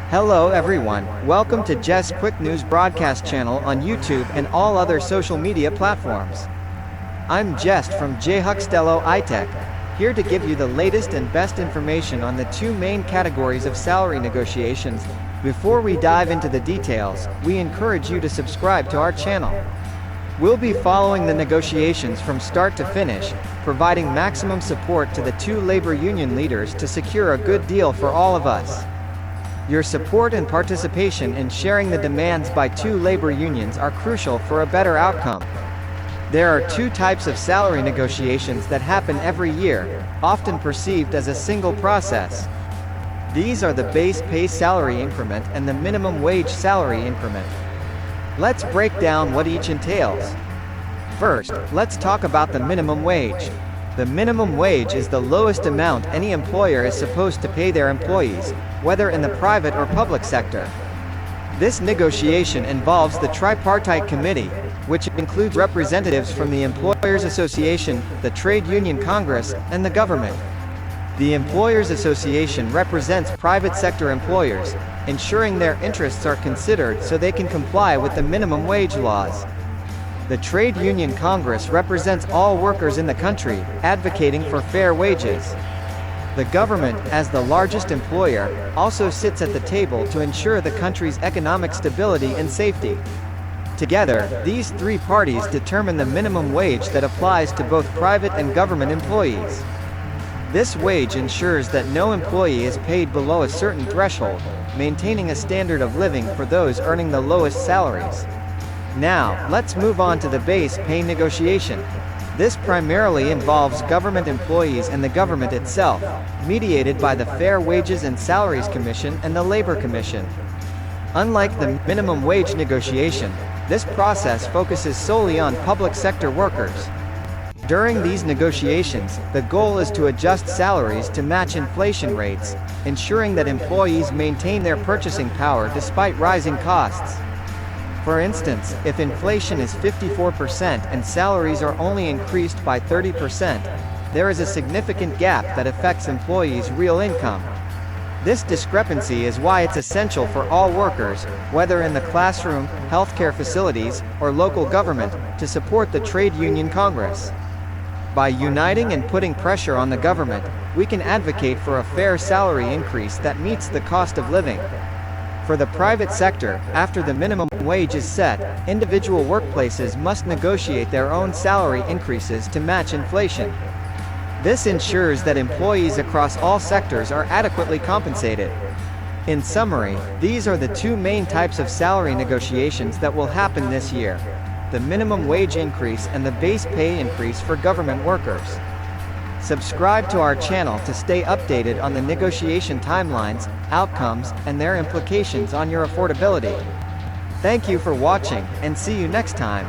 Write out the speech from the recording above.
Hello everyone, welcome to Jess Quick News broadcast channel on YouTube and all other social media platforms. I'm Jess from J. Huxtello iTech, here to give you the latest and best information on the two main categories of salary negotiations. Before we dive into the details, we encourage you to subscribe to our channel. We'll be following the negotiations from start to finish, providing maximum support to the two labor union leaders to secure a good deal for all of us. Your support and participation in sharing the demands by two labor unions are crucial for a better outcome. There are two types of salary negotiations that happen every year, often perceived as a single process. These are the base pay salary increment and the minimum wage salary increment. Let's break down what each entails. First, let's talk about the minimum wage. The minimum wage is the lowest amount any employer is supposed to pay their employees, whether in the private or public sector. This negotiation involves the tripartite committee, which includes representatives from the Employers Association, the Trade Union Congress, and the government. The Employers Association represents private sector employers, ensuring their interests are considered so they can comply with the minimum wage laws. The Trade Union Congress represents all workers in the country, advocating for fair wages. The government, as the largest employer, also sits at the table to ensure the country's economic stability and safety. Together, these three parties determine the minimum wage that applies to both private and government employees. This wage ensures that no employee is paid below a certain threshold, maintaining a standard of living for those earning the lowest salaries. Now, let's move on to the base pay negotiation. This primarily involves government employees and the government itself, mediated by the Fair Wages and Salaries Commission and the Labor Commission. Unlike the minimum wage negotiation, this process focuses solely on public sector workers. During these negotiations, the goal is to adjust salaries to match inflation rates, ensuring that employees maintain their purchasing power despite rising costs. For instance, if inflation is 54% and salaries are only increased by 30%, there is a significant gap that affects employees' real income. This discrepancy is why it's essential for all workers, whether in the classroom, healthcare facilities, or local government, to support the Trade Union Congress. By uniting and putting pressure on the government, we can advocate for a fair salary increase that meets the cost of living. For the private sector, after the minimum wage is set, individual workplaces must negotiate their own salary increases to match inflation. This ensures that employees across all sectors are adequately compensated. In summary, these are the two main types of salary negotiations that will happen this year: the minimum wage increase and the base pay increase for government workers. Subscribe to our channel to stay updated on the negotiation timelines, outcomes, and their implications on your affordability. Thank you for watching, and see you next time.